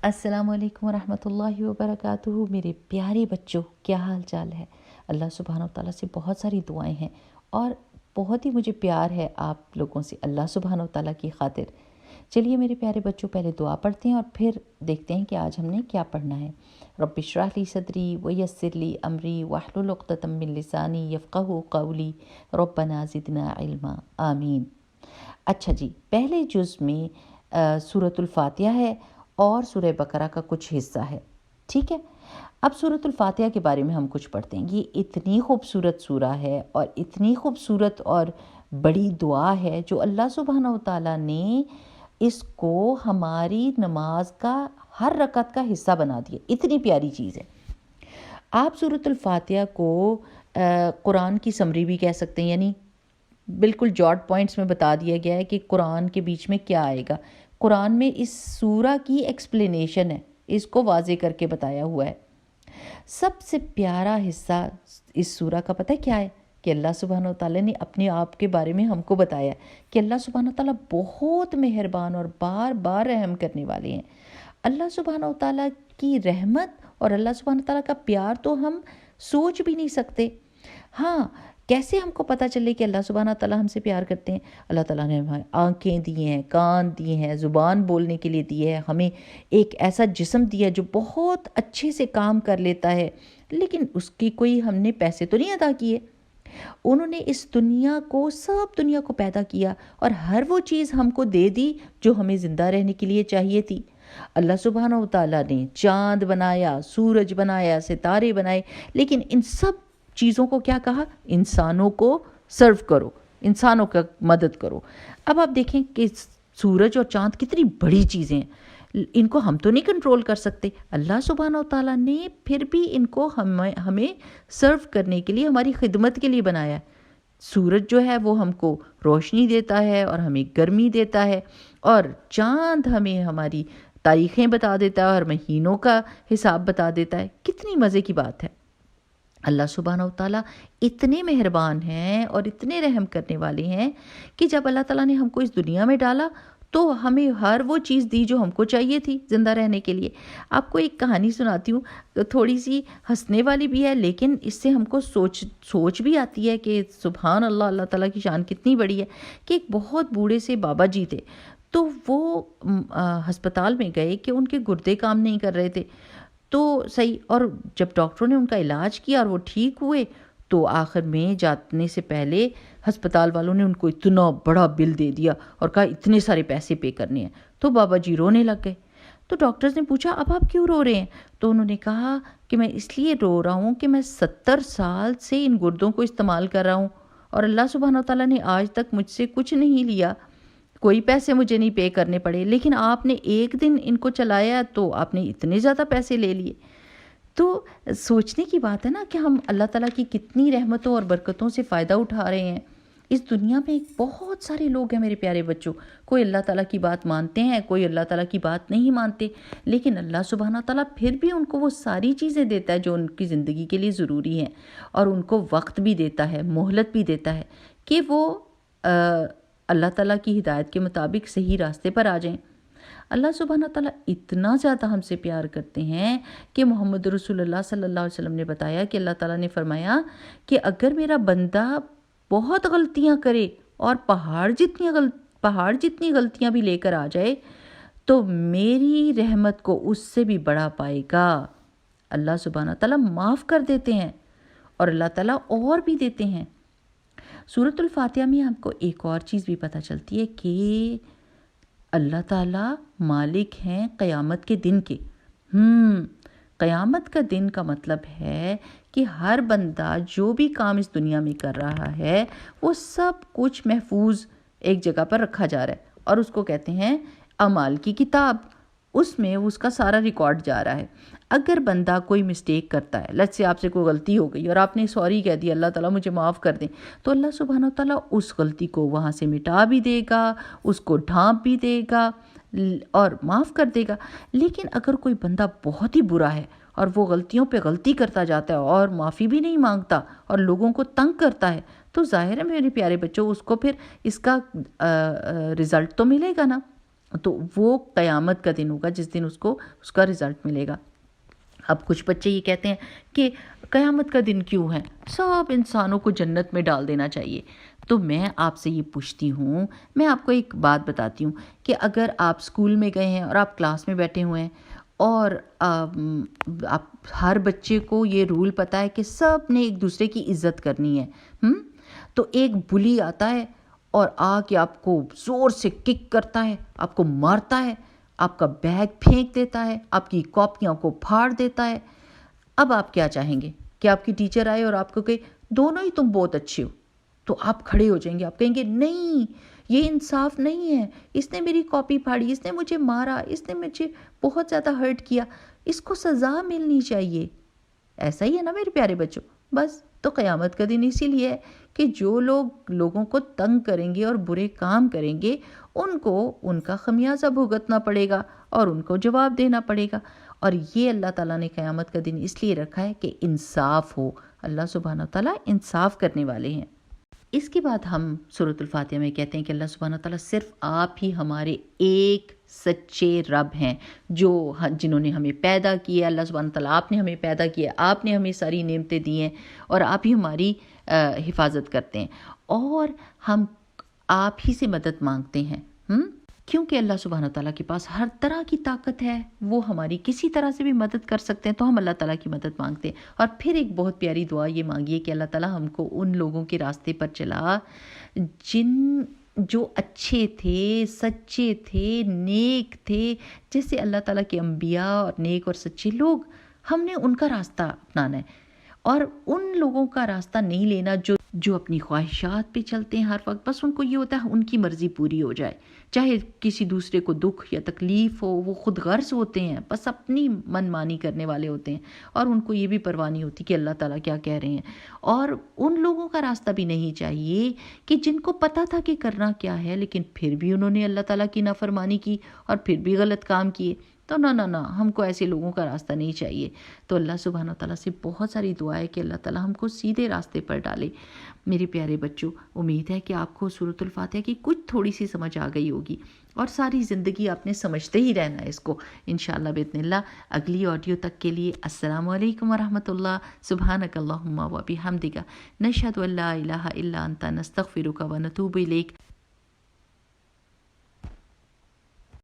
السلام علیکم ورحمۃ اللہ وبرکاتہ۔ میرے پیارے بچوں، کیا حال چال ہے؟ اللہ سبحانہ و تعالیٰ سے بہت ساری دعائیں ہیں اور بہت ہی مجھے پیار ہے آپ لوگوں سے اللہ سبحانہ و تعالیٰ کی خاطر۔ چلیے میرے پیارے بچوں، پہلے دعا پڑھتے ہیں اور پھر دیکھتے ہیں کہ آج ہم نے کیا پڑھنا ہے۔ رب اشرح لی صدری ویسر لی امری واحلل عقدۃ من لسانی یفقہوا قولی ربنا زدنا علما آمین۔ اچھا جی، پہلے جز میں سورۃ الفاتحہ ہے اور سورہ بقرہ کا کچھ حصہ ہے، ٹھیک ہے۔ اب سورۃ الفاتحہ کے بارے میں ہم کچھ پڑھتے ہیں۔ یہ اتنی خوبصورت سورہ ہے اور اتنی خوبصورت اور بڑی دعا ہے جو اللہ سبحانہ و تعالیٰ نے اس کو ہماری نماز کا ہر رکعت کا حصہ بنا دیا۔ اتنی پیاری چیز ہے۔ آپ سورۃ الفاتحہ کو قرآن کی سمری بھی کہہ سکتے ہیں، یعنی بالکل جاٹ پوائنٹس میں بتا دیا گیا ہے کہ قرآن کے بیچ میں کیا آئے گا۔ قرآن میں اس سورہ کی ایکسپلینیشن ہے، اس کو واضح کر کے بتایا ہوا ہے۔ سب سے پیارا حصہ اس سورہ کا پتہ کیا ہے؟ کہ اللہ سبحانہ و تعالیٰ نے اپنے آپ کے بارے میں ہم کو بتایا کہ اللہ سبحانہ و تعالیٰ بہت مہربان اور بار بار رحم کرنے والے ہیں۔ اللہ سبحانہ و تعالیٰ کی رحمت اور اللہ سبحانہ و تعالیٰ کا پیار تو ہم سوچ بھی نہیں سکتے۔ ہاں، کیسے ہم کو پتہ چلے کہ اللہ سبحانہ تعالیٰ ہم سے پیار کرتے ہیں؟ اللہ تعالیٰ نے ہمیں آنکھیں دی ہیں، کان دیے ہیں، زبان بولنے کے لیے دی ہے، ہمیں ایک ایسا جسم دیا جو بہت اچھے سے کام کر لیتا ہے، لیکن اس کی کوئی ہم نے پیسے تو نہیں ادا کیے۔ انہوں نے اس دنیا کو، سب دنیا کو پیدا کیا اور ہر وہ چیز ہم کو دے دی جو ہمیں زندہ رہنے کے لیے چاہیے تھی۔ اللہ سبحانہ و تعالیٰ نے چاند بنایا، سورج بنایا، ستارے بنائے، لیکن ان سب چیزوں کو کیا کہا؟ انسانوں کو سرو کرو، انسانوں کا مدد کرو۔ اب آپ دیکھیں کہ سورج اور چاند کتنی بڑی چیزیں ہیں، ان کو ہم تو نہیں کنٹرول کر سکتے۔ اللہ سبحانہ و تعالیٰ نے پھر بھی ان کو ہمیں سرو کرنے کے لیے، ہماری خدمت کے لیے بنایا ہے۔ سورج جو ہے وہ ہم کو روشنی دیتا ہے اور ہمیں گرمی دیتا ہے، اور چاند ہمیں ہماری تاریخیں بتا دیتا ہے اور مہینوں کا حساب بتا دیتا ہے۔ کتنی مزے کی بات ہے۔ اللہ سبحانہ و تعالیٰ اتنے مہربان ہیں اور اتنے رحم کرنے والے ہیں کہ جب اللہ تعالیٰ نے ہم کو اس دنیا میں ڈالا تو ہمیں ہر وہ چیز دی جو ہم کو چاہیے تھی زندہ رہنے کے لیے۔ آپ کو ایک کہانی سناتی ہوں، تھوڑی سی ہنسنے والی بھی ہے، لیکن اس سے ہم کو سوچ بھی آتی ہے کہ سبحان اللہ، اللہ تعالیٰ کی شان کتنی بڑی ہے۔ کہ ایک بہت بوڑھے سے بابا جی تھے، تو وہ ہسپتال میں گئے کہ ان کے گردے کام نہیں کر رہے تھے، تو صحیح، اور جب ڈاکٹروں نے ان کا علاج کیا اور وہ ٹھیک ہوئے تو آخر میں جانے سے پہلے ہسپتال والوں نے ان کو اتنا بڑا بل دے دیا اور کہا اتنے سارے پیسے پے کرنے ہیں۔ تو بابا جی رونے لگ گئے۔ تو ڈاکٹرز نے پوچھا اب آپ کیوں رو رہے ہیں؟ تو انہوں نے کہا کہ میں اس لیے رو رہا ہوں کہ میں 70 سال سے ان گردوں کو استعمال کر رہا ہوں اور اللہ سبحانہ وتعالیٰ نے آج تک مجھ سے کچھ نہیں لیا، کوئی پیسے مجھے نہیں پے کرنے پڑے، لیکن آپ نے ایک دن ان کو چلایا تو آپ نے اتنے زیادہ پیسے لے لیے۔ تو سوچنے کی بات ہے نا کہ ہم اللہ تعالیٰ کی کتنی رحمتوں اور برکتوں سے فائدہ اٹھا رہے ہیں۔ اس دنیا میں بہت سارے لوگ ہیں میرے پیارے بچوں، کوئی اللہ تعالیٰ کی بات مانتے ہیں، کوئی اللہ تعالیٰ کی بات نہیں مانتے، لیکن اللہ سبحانہ تعالیٰ پھر بھی ان کو وہ ساری چیزیں دیتا ہے جو ان کی زندگی کے لیے ضروری ہیں، اور ان کو وقت بھی دیتا ہے، مہلت بھی دیتا ہے کہ وہ اللہ تعالیٰ کی ہدایت کے مطابق صحیح راستے پر آ جائیں۔ اللہ سبحانہ تعالیٰ اتنا زیادہ ہم سے پیار کرتے ہیں کہ محمد رسول اللہ صلی اللہ علیہ وسلم نے بتایا کہ اللہ تعالیٰ نے فرمایا کہ اگر میرا بندہ بہت غلطیاں کرے اور پہاڑ جتنی غلطیاں بھی لے کر آ جائے تو میری رحمت کو اس سے بھی بڑا پائے گا۔ اللہ سبحانہ تعالیٰ معاف کر دیتے ہیں اور اللہ تعالیٰ اور بھی دیتے ہیں۔ سورۃ الفاتحہ میں ہم کو ایک اور چیز بھی پتہ چلتی ہے کہ اللہ تعالیٰ مالک ہیں قیامت کے دن کے۔ قیامت کا دن کا مطلب ہے کہ ہر بندہ جو بھی کام اس دنیا میں کر رہا ہے وہ سب کچھ محفوظ ایک جگہ پر رکھا جا رہا ہے، اور اس کو کہتے ہیں اعمال کی کتاب۔ اس میں اس کا سارا ریکارڈ جا رہا ہے۔ اگر بندہ کوئی مسٹیک کرتا ہے، لیٹس سے آپ سے کوئی غلطی ہو گئی اور آپ نے سوری کہہ دی، اللہ تعالیٰ مجھے معاف کر دیں، تو اللہ سبحانہ تعالیٰ اس غلطی کو وہاں سے مٹا بھی دے گا، اس کو ڈھانپ بھی دے گا اور معاف کر دے گا۔ لیکن اگر کوئی بندہ بہت ہی برا ہے اور وہ غلطیوں پہ غلطی کرتا جاتا ہے اور معافی بھی نہیں مانگتا اور لوگوں کو تنگ کرتا ہے، تو ظاہر ہے میرے پیارے بچوں اس کو پھر اس کا رزلٹ تو ملے گا نا، تو وہ قیامت کا دن ہوگا جس دن اس کا رزلٹ ملے گا۔ اب کچھ بچے یہ کہتے ہیں کہ قیامت کا دن کیوں ہے، سب انسانوں کو جنت میں ڈال دینا چاہیے۔ تو میں آپ سے یہ پوچھتی ہوں، میں آپ کو ایک بات بتاتی ہوں کہ اگر آپ اسکول میں گئے ہیں اور آپ کلاس میں بیٹھے ہوئے ہیں اور آپ ہر بچے کو یہ رول پتہ ہے کہ سب نے ایک دوسرے کی عزت کرنی ہے، تو ایک بلی آتا ہے اور آ کے آپ کو زور سے کک کرتا ہے، آپ کو مارتا ہے، آپ کا بیگ پھینک دیتا ہے، آپ کی کاپیوں کو پھاڑ دیتا ہے، اب آپ کیا چاہیں گے کہ آپ کی ٹیچر آئے اور آپ کو کہے دونوں ہی تم بہت اچھے ہو؟ تو آپ کھڑے ہو جائیں گے، آپ کہیں گے نہیں، یہ انصاف نہیں ہے، اس نے میری کاپی پھاڑی، اس نے مجھے مارا، اس نے مجھے بہت زیادہ ہرٹ کیا، اس کو سزا ملنی چاہیے۔ ایسا ہی ہے نا میرے پیارے بچوں؟ بس تو قیامت کا دن اسی لیے ہے کہ جو لوگ لوگوں کو تنگ کریں گے اور برے کام کریں گے ان کو ان کا خمیازہ بھگتنا پڑے گا اور ان کو جواب دینا پڑے گا۔ اور یہ اللہ تعالیٰ نے قیامت کا دن اس لیے رکھا ہے کہ انصاف ہو، اللہ سبحانہ و تعالیٰ انصاف کرنے والے ہیں۔ اس کے بعد ہم سورۃ الفاتحہ میں کہتے ہیں کہ اللہ سبحانہ وتعالیٰ صرف آپ ہی ہمارے ایک سچے رب ہیں جو جنہوں نے ہمیں پیدا کیا۔ اللہ سبحانہ وتعالیٰ آپ نے ہمیں پیدا کیا، آپ نے ہمیں ساری نعمتیں دی ہیں اور آپ ہی ہماری حفاظت کرتے ہیں، اور ہم آپ ہی سے مدد مانگتے ہیں، کیونکہ اللہ سبحانہ تعالیٰ کے پاس ہر طرح کی طاقت ہے، وہ ہماری کسی طرح سے بھی مدد کر سکتے ہیں، تو ہم اللہ تعالیٰ کی مدد مانگتے ہیں۔ اور پھر ایک بہت پیاری دعا یہ مانگیے کہ اللہ تعالیٰ ہم کو ان لوگوں کے راستے پر چلا جو اچھے تھے، سچے تھے، نیک تھے، جیسے اللہ تعالیٰ کے انبیاء اور نیک اور سچے لوگ، ہم نے ان کا راستہ اپنانا ہے اور ان لوگوں کا راستہ نہیں لینا جو اپنی خواہشات پہ چلتے ہیں ہر وقت، بس ان کو یہ ہوتا ہے ان کی مرضی پوری ہو جائے، چاہے کسی دوسرے کو دکھ یا تکلیف ہو، وہ خود غرض ہوتے ہیں، بس اپنی من مانی کرنے والے ہوتے ہیں اور ان کو یہ بھی پرواہ نہیں ہوتی کہ اللہ تعالیٰ کیا کہہ رہے ہیں۔ اور ان لوگوں کا راستہ بھی نہیں چاہیے کہ جن کو پتہ تھا کہ کرنا کیا ہے لیکن پھر بھی انہوں نے اللہ تعالیٰ کی نافرمانی کی اور پھر بھی غلط کام کیے، تو نہ ہم کو ایسے لوگوں کا راستہ نہیں چاہیے۔ تو اللہ سبحانہ تعالیٰ سے بہت ساری دعا ہے کہ اللہ تعالیٰ ہم کو سیدھے راستے پر ڈالے۔ میرے پیارے بچوں، امید ہے کہ آپ کو سورۃ الفاتحہ کی کچھ تھوڑی سی سمجھ آ گئی ہوگی اور ساری زندگی آپ نے سمجھتے ہی رہنا ہے اس کو انشاءاللہ باذن اللہ۔ اگلی آڈیو تک کے لیے السلام علیکم ورحمۃ اللہ۔ سبحانک اللہم و بحمدک، نشہد ان لا الہ الا انت، نستغفرک و نتوب الیک۔